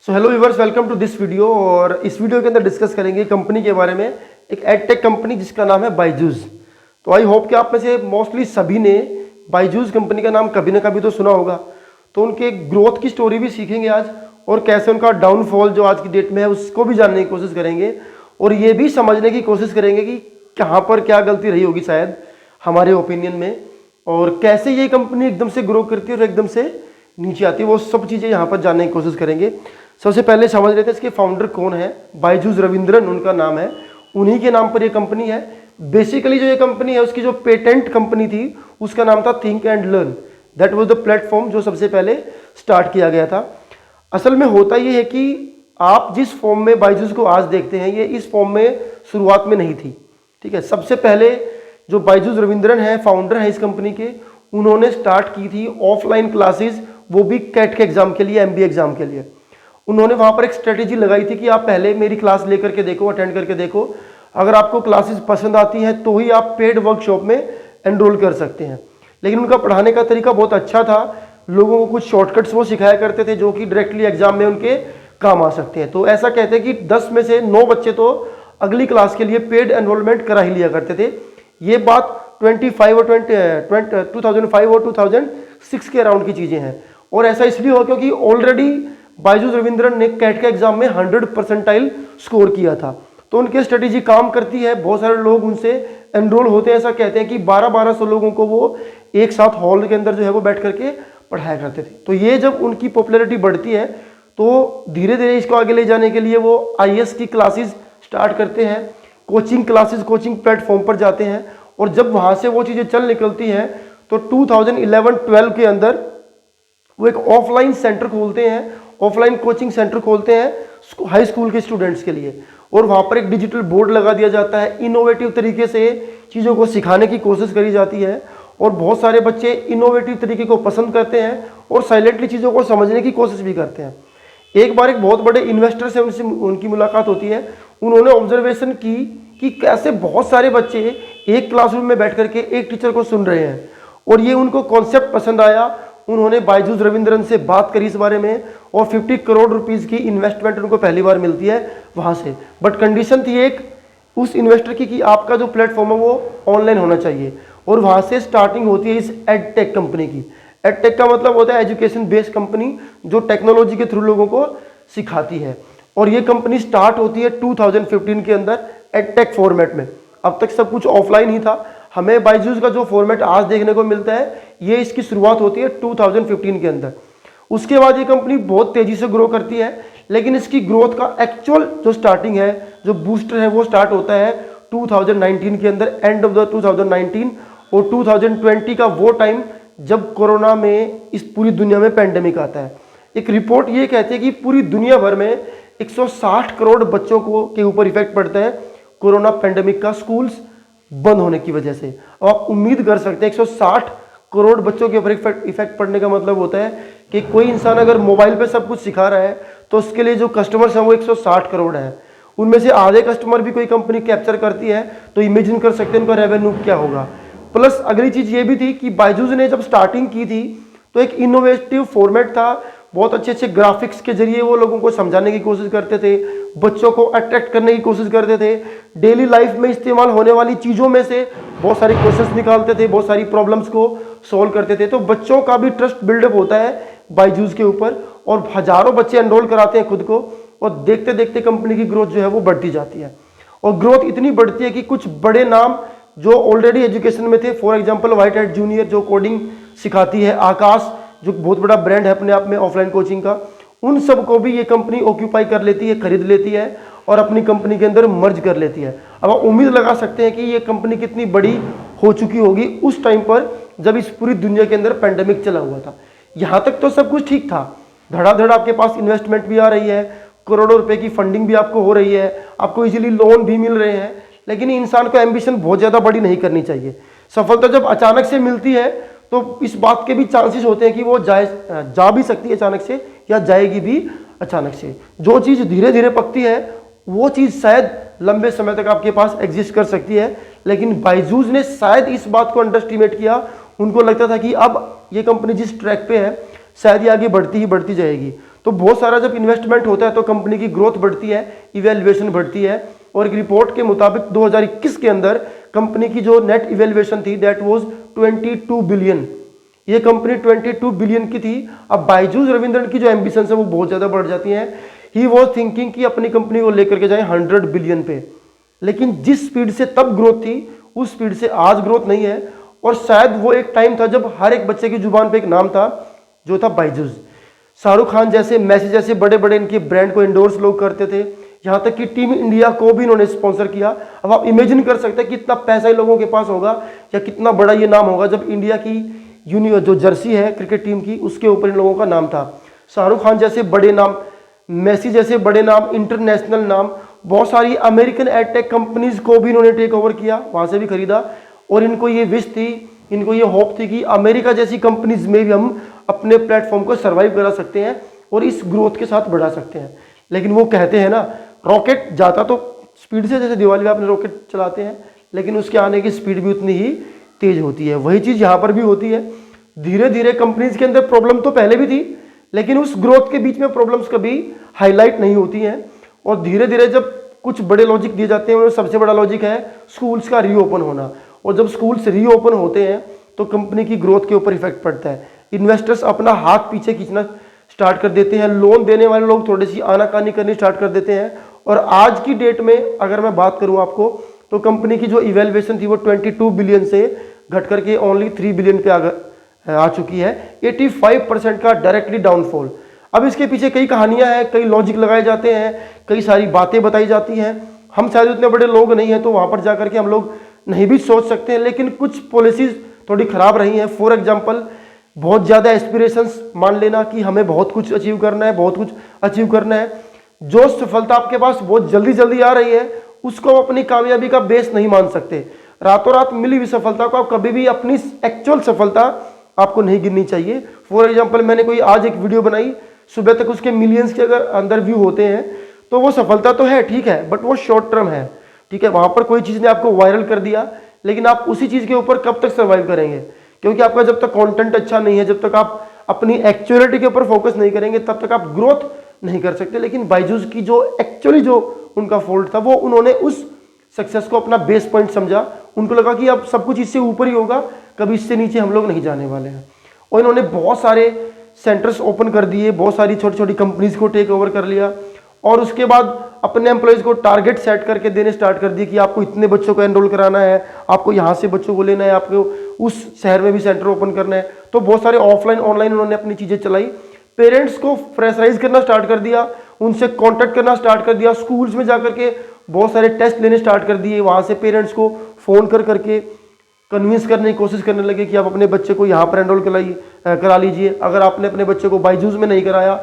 So hello viewers, welcome to this video. और इस video के अंदर डिस्कस करेंगे कंपनी के बारे में, एक एडटेक कंपनी जिसका नाम है बायजूस। तो आई होप कि आप में से मोस्टली सभी ने बायजूस कंपनी का नाम कभी ना कभी तो सुना होगा। तो उनके ग्रोथ की स्टोरी भी सीखेंगे आज, और कैसे उनका डाउनफॉल जो आज की डेट में है उसको भी जानने की कोशिश करेंगे, और ये भी समझने की कोशिश करेंगे कि कहाँ पर क्या गलती रही होगी शायद हमारे ओपिनियन में, और कैसे ये कंपनी एकदम से ग्रो करती है और एकदम से नीचे आती है। वो सब चीज़ें यहाँ पर जानने की कोशिश करेंगे। सबसे पहले समझ लेते हैं इसके फाउंडर कौन है। बायजूस रविंद्रन उनका नाम है, उन्हीं के नाम पर ये कंपनी है। बेसिकली जो ये कंपनी है उसकी जो पेटेंट कंपनी थी उसका नाम था think and learn. That was the platform जो सबसे पहले स्टार्ट किया गया था। असल में होता ये है कि आप जिस फॉर्म में बायजूस को आज देखते हैं, ये इस फॉर्म में शुरुआत में नहीं थी। ठीक है, सबसे पहले जो बायजूस रविंद्रन है, फाउंडर है इस कंपनी के, उन्होंने स्टार्ट की थी ऑफलाइन क्लासेस, वो भी कैट के एग्जाम के लिए, एमबीए एग्जाम के लिए। उन्होंने वहां पर एक स्ट्रेटेजी लगाई थी कि आप पहले मेरी क्लास लेकर के देखो, अटेंड करके देखो, अगर आपको क्लासेस पसंद आती हैं तो ही आप पेड वर्कशॉप में एनरोल कर सकते हैं। लेकिन उनका पढ़ाने का तरीका बहुत अच्छा था, लोगों को कुछ शॉर्टकट्स वो सिखाया करते थे जो कि डायरेक्टली एग्जाम में उनके काम आ सकते हैं। तो ऐसा कहते हैं कि 10 में से 9 बच्चे तो अगली क्लास के लिए पेड एनरोलमेंट करा ही लिया करते थे। ये बात 2005 और 2006 के अराउंड की चीज़ें हैं। और ऐसा इसलिए हो क्योंकि ऑलरेडी बायजूस रविंद्रन ने कैट के एग्जाम में 100% स्कोर किया था। तो उनकी स्ट्रेटेजी काम करती है, बहुत सारे लोग उनसे एनरोल होते हैं। ऐसा कहते हैं कि 1200 लोगों को वो एक साथ हॉल के अंदर जो है वो बैठ करके पढ़ाया करते थे। तो ये जब उनकी पॉपुलैरिटी बढ़ती है तो धीरे धीरे इसको आगे ले जाने के लिए वो आईएएस की क्लासेस स्टार्ट करते हैं, कोचिंग क्लासेस, कोचिंग प्लेटफॉर्म पर जाते हैं। और जब वहाँ से वो चीज़ें चल निकलती हैं तो 2011-12 के अंदर वो एक ऑफलाइन सेंटर खोलते हैं, ऑफलाइन कोचिंग सेंटर खोलते हैं हाई स्कूल के स्टूडेंट्स के लिए। और वहाँ पर एक डिजिटल बोर्ड लगा दिया जाता है, इनोवेटिव तरीके से चीज़ों को सिखाने की कोशिश करी जाती है। और बहुत सारे बच्चे इनोवेटिव तरीके को पसंद करते हैं और साइलेंटली चीज़ों को समझने की कोशिश भी करते हैं। एक बार एक बहुत बड़े इन्वेस्टर से उनकी मुलाकात होती है। उन्होंने ऑब्जर्वेशन की कि कैसे बहुत सारे बच्चे एक क्लासरूम में बैठ करके एक टीचर को सुन रहे हैं, और ये उनको कॉन्सेप्ट पसंद आया। उन्होंने बायजूस रविंद्रन से बात करी इस बारे में, और 50 करोड़ रुपीज़ की इन्वेस्टमेंट उनको पहली बार मिलती है वहाँ से। बट कंडीशन थी एक उस इन्वेस्टर की कि आपका जो प्लेटफॉर्म है वो ऑनलाइन होना चाहिए। और वहाँ से स्टार्टिंग होती है इस एडटेक कंपनी की। एडटेक का मतलब होता है एजुकेशन बेस्ड कंपनी, जो टेक्नोलॉजी के थ्रू लोगों को सिखाती है। और ये कंपनी स्टार्ट होती है 2015 के अंदर एडटेक फॉर्मेट में। अब तक सब कुछ ऑफलाइन ही था। हमें बायजूस का जो फॉर्मेट आज देखने को मिलता है, ये इसकी शुरुआत होती है 2015 के अंदर। उसके बाद ये कंपनी बहुत तेजी से ग्रो करती है, लेकिन इसकी ग्रोथ का एक्चुअल जो स्टार्टिंग है, जो बूस्टर है, वो स्टार्ट होता है 2019 के अंदर, एंड ऑफ द 2019। और 2020 का वो टाइम जब कोरोना में इस पूरी दुनिया में पेंडेमिक आता है। एक रिपोर्ट ये कहती है कि पूरी दुनिया भर में 160 करोड़ बच्चों को के ऊपर इफेक्ट पड़ता है कोरोना पेंडेमिक का, स्कूल्स बंद होने की वजह से। अब आप उम्मीद कर सकते हैं 160 करोड़ बच्चों के ऊपर इफेक्ट पड़ने का मतलब होता है कि कोई इंसान अगर मोबाइल पे सब कुछ सिखा रहा है तो उसके लिए जो कस्टमर्स हैं वो 160 करोड़ हैं। उनमें से आधे कस्टमर भी कोई कंपनी कैप्चर करती है तो इमेजिन कर सकते हैं उनका रेवेन्यू क्या होगा। प्लस अगली चीज़ ये भी थी कि बायजूस ने जब स्टार्टिंग की थी तो एक इनोवेटिव फॉर्मेट था। बहुत अच्छे अच्छे ग्राफिक्स के जरिए वो लोगों को समझाने की कोशिश करते थे, बच्चों को अट्रैक्ट करने की कोशिश करते थे। डेली लाइफ में इस्तेमाल होने वाली चीज़ों में से बहुत सारे क्वेश्चंस निकालते थे, बहुत सारी प्रॉब्लम्स को सॉल्व करते थे। तो बच्चों का भी ट्रस्ट बिल्डअप होता है बायजूस के ऊपर, और हजारों बच्चे एनरोल कराते हैं खुद को, और देखते देखते कंपनी की ग्रोथ जो है वो बढ़ती जाती है। और ग्रोथ इतनी बढ़ती है कि कुछ बड़े नाम जो ऑलरेडी एजुकेशन में थे, for example white hat junior जो कोडिंग सिखाती है, आकाश जो बहुत बड़ा ब्रांड है अपने आप में ऑफलाइन कोचिंग का, उन सब को भी ये कंपनी ऑक्यूपाई कर लेती है, खरीद लेती है और अपनी कंपनी के अंदर मर्ज कर लेती है। अब आप उम्मीद लगा सकते हैं कि ये कंपनी कितनी बड़ी हो चुकी होगी उस टाइम पर जब इस पूरी दुनिया के अंदर पेंडेमिक चला हुआ था। यहाँ तक तो सब कुछ ठीक था, धड़ाधड़ आपके पास इन्वेस्टमेंट भी आ रही है, करोड़ों रुपए की फंडिंग भी आपको हो रही है, आपको इजीली लोन भी मिल रहे हैं। लेकिन इंसान को एम्बिशन बहुत ज़्यादा बड़ी नहीं करनी चाहिए। सफलता जब अचानक से मिलती है तो इस बात के भी चांसेस होते हैं कि वो जा भी सकती है अचानक से, या जाएगी भी अचानक से। जो चीज़ धीरे धीरे पकती है वो चीज़ शायद लंबे समय तक आपके पास एग्जिस्ट कर सकती है। लेकिन बायजूस ने शायद इस बात को अंडरस्टिमेट किया। उनको लगता था कि अब ये कंपनी जिस ट्रैक पे है शायद ये आगे बढ़ती ही बढ़ती जाएगी। तो बहुत सारा जब इन्वेस्टमेंट होता है तो कंपनी की ग्रोथ बढ़ती है, इवैल्यूएशन बढ़ती है। और एक रिपोर्ट के मुताबिक 2021 के अंदर कंपनी की जो नेट इवैल्यूएशन थी दैट वाज 22 बिलियन। ये कंपनी 22 बिलियन की थी। अब बायजूस रविंद्रन की जो एम्बिशन है वो बहुत ज़्यादा बढ़ जाती हैं। ही वॉज थिंकिंग कि अपनी कंपनी को लेकर के जाए 100 बिलियन पे, लेकिन जिस स्पीड से तब ग्रोथ थी उस स्पीड से आज ग्रोथ नहीं है। और शायद वो एक टाइम था जब हर एक बच्चे की जुबान पे एक नाम था जो था बायजूस। शाहरुख खान जैसे, मैसी जैसे बड़े बड़े इनके ब्रांड को एंडोर्स लोग करते थे, यहाँ तक कि टीम इंडिया को भी इन्होंने स्पॉन्सर किया। अब आप इमेजिन कर सकते हैं कितना पैसा इन लोगों के पास होगा या कितना बड़ा ये नाम होगा जब इंडिया की जो जर्सी है क्रिकेट टीम की उसके ऊपर इन लोगों का नाम था। शाहरुख खान जैसे बड़े नाम, मेसी जैसे बड़े नाम, इंटरनेशनल नाम, बहुत सारी अमेरिकन एडटेक कंपनीज को भी इन्होंने टेक ओवर किया, वहां से भी खरीदा। और इनको ये विश थी, इनको ये होप थी कि अमेरिका जैसी कंपनीज में भी हम अपने प्लेटफॉर्म को सर्वाइव करा सकते हैं और इस ग्रोथ के साथ बढ़ा सकते हैं। लेकिन वो कहते हैं ना, रॉकेट जाता तो स्पीड से, जैसे दिवाली में अपने रॉकेट चलाते हैं, लेकिन उसके आने की स्पीड भी उतनी ही तेज होती है। वही चीज़ यहाँ पर भी होती है। धीरे धीरे कंपनीज के अंदर प्रॉब्लम तो पहले भी थी, लेकिन उस ग्रोथ के बीच में प्रॉब्लम्स कभी हाईलाइट नहीं होती हैं। और धीरे धीरे जब कुछ बड़े लॉजिक दिए जाते हैं, उनमें सबसे बड़ा लॉजिक है स्कूल्स का रीओपन होना। और जब स्कूल्स रीओपन होते हैं तो कंपनी की ग्रोथ के ऊपर इफेक्ट पड़ता है। इन्वेस्टर्स अपना हाथ पीछे खींचना स्टार्ट कर देते हैं, लोन देने वाले लोग थोड़ी सी आनाकानी करनी स्टार्ट कर देते हैं। और आज की डेट में अगर मैं बात करूं आपको, तो कंपनी की जो इवैल्यूएशन थी वो 22 बिलियन से घट करके ओनली 3 बिलियन पे आ चुकी है। 85% का डायरेक्टली डाउनफॉल। अब इसके पीछे कई कहानियां हैं, कई लॉजिक लगाए जाते हैं, कई सारी बातें बताई जाती हैं। हम शायद उतने बड़े लोग नहीं हैं तो वहां पर जाकर के हम लोग नहीं भी सोच सकते हैं, लेकिन कुछ पॉलिसीज थोड़ी खराब रही हैं। फॉर एग्जाम्पल, बहुत ज़्यादा एस्पिरेशंस मान लेना कि हमें बहुत कुछ अचीव करना है, बहुत कुछ अचीव करना है। जो सफलता आपके पास बहुत जल्दी जल्दी आ रही है उसको आप अपनी कामयाबी का बेस नहीं मान सकते। रातों रात मिली हुई सफलता को आप कभी भी अपनी एक्चुअल सफलता आपको नहीं गिननी चाहिए। फॉर एग्जाम्पल, मैंने कोई आज एक वीडियो बनाई, सुबह तक उसके मिलियंस के अगर अंदर व्यू होते हैं तो वो सफलता तो है, ठीक है, बट वो शॉर्ट टर्म है। ठीक है, वहां पर कोई चीज़ ने आपको वायरल कर दिया, लेकिन आप उसी चीज़ के ऊपर कब तक सर्वाइव करेंगे? क्योंकि आपका जब तक कंटेंट अच्छा नहीं है, जब तक आप अपनी एक्चुअलिटी के ऊपर फोकस नहीं करेंगे, तब तक आप ग्रोथ नहीं कर सकते। लेकिन बायजूस की जो एक्चुअली जो उनका फॉल्ट था, वो उन्होंने उस सक्सेस को अपना बेस पॉइंट समझा। उनको लगा कि अब सब कुछ इससे ऊपर ही होगा, कभी इससे नीचे हम लोग नहीं जाने वाले हैं। और इन्होंने बहुत सारे सेंटर्स ओपन कर दिए, बहुत सारी छोटी छोटी कंपनीज को टेक ओवर कर लिया। और उसके बाद अपने एम्प्लॉयज़ को टारगेट सेट करके देने स्टार्ट कर दिए कि आपको इतने बच्चों को एनरोल कराना है, आपको यहाँ से बच्चों को लेना है, आपको उस शहर में भी सेंटर ओपन करना है। तो बहुत सारे ऑफलाइन ऑनलाइन उन्होंने अपनी चीज़ें चलाई। पेरेंट्स को प्रेशराइज करना स्टार्ट कर दिया, उनसे कॉन्टैक्ट करना स्टार्ट कर दिया। स्कूल्स में जाकर के बहुत सारे टेस्ट लेने स्टार्ट कर दिए। वहाँ से पेरेंट्स को फ़ोन कर करके कन्विंस करने की कोशिश करने लगे कि आप अपने बच्चे को यहाँ पर एनरोल करा लीजिए। अगर आपने अपने बच्चे को बायजूस में नहीं कराया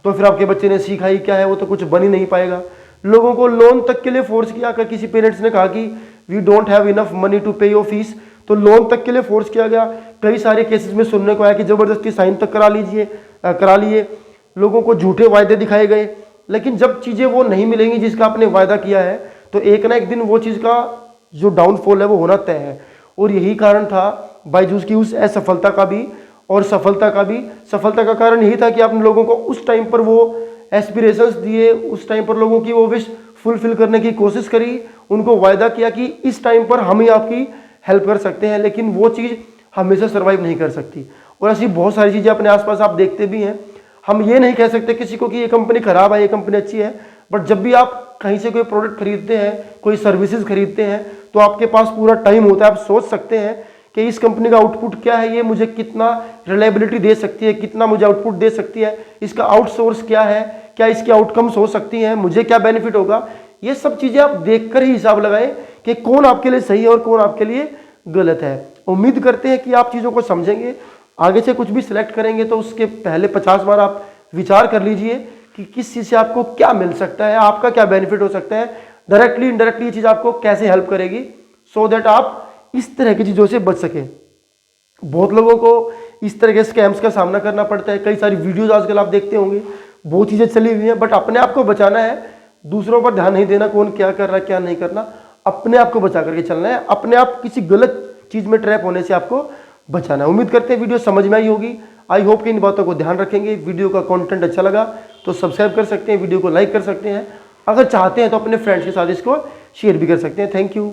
तो फिर आपके बच्चे ने सीखा ही क्या है, वो तो कुछ बन ही नहीं पाएगा। लोगों को लोन तक के लिए फोर्स किया। अगर किसी पेरेंट्स ने कहा कि we don't have enough money to pay your fees, तो लोन तक के लिए फोर्स किया गया। कई सारे केसेस में सुनने को आया कि ज़बरदस्ती साइन तक करा लिए। लोगों को झूठे वायदे दिखाए गए। लेकिन जब चीज़ें वो नहीं मिलेंगी जिसका आपने वायदा किया है, तो एक ना एक दिन वो चीज़ का जो डाउनफॉल है वो होना तय है। और यही कारण था बायजूस की उस असफलता का भी और सफलता का भी। सफलता का कारण यही था कि आपने लोगों को उस टाइम पर वो एस्पिरेशंस दिए, उस टाइम पर लोगों की वो विश फुलफिल करने की कोशिश करी, उनको वायदा किया कि इस टाइम पर हम ही आपकी हेल्प कर सकते हैं। लेकिन वो चीज़ हमेशा सर्वाइव नहीं कर सकती। और ऐसी बहुत सारी चीज़ें अपने आसपास आप देखते भी हैं। हम ये नहीं कह सकते किसी को कि ये कंपनी खराब है, ये कंपनी अच्छी है, बट जब भी आप कहीं से कोई प्रोडक्ट खरीदते हैं, कोई सर्विसेज खरीदते हैं, तो आपके पास पूरा टाइम होता है। आप सोच सकते हैं कि इस कंपनी का आउटपुट क्या है, ये मुझे कितना रिलायबिलिटी दे सकती है, कितना मुझे आउटपुट दे सकती है, इसका आउटसोर्स क्या है, क्या इसकी आउटकम्स हो सकती हैं, मुझे क्या बेनिफिट होगा। ये सब चीज़ें आप देखकर ही हिसाब लगाएं कि कौन आपके लिए सही है और कौन आपके लिए गलत है। उम्मीद करते हैं कि आप चीज़ों को समझेंगे। आगे से कुछ भी सिलेक्ट करेंगे तो उसके पहले 50 बार आप विचार कर लीजिए कि किस चीज़ से आपको क्या मिल सकता है, आपका क्या बेनिफिट हो सकता है, डायरेक्टली इनडायरेक्टली ये चीज़ आपको कैसे हेल्प करेगी, सो दैट आप इस तरह की चीज़ों से बच सकें। बहुत लोगों को इस तरह के स्कैम्स का सामना करना पड़ता है। कई सारी वीडियोज आजकल आप देखते होंगे, बहुत चीज़ें चली हुई हैं, बट अपने आप को बचाना है, दूसरों पर ध्यान नहीं देना, कौन क्या कर रहा है क्या नहीं करना, अपने आप को बचा करके चलना है। अपने आप किसी गलत चीज़ में ट्रैप होने से आपको बचाना है। उम्मीद करते हैं वीडियो समझ में आई होगी। आई होप कि इन बातों को ध्यान रखेंगे। वीडियो का कंटेंट अच्छा लगा तो सब्सक्राइब कर सकते हैं, वीडियो को लाइक कर सकते हैं, अगर चाहते हैं तो अपने फ्रेंड्स के साथ इसको शेयर भी कर सकते हैं। Thank you.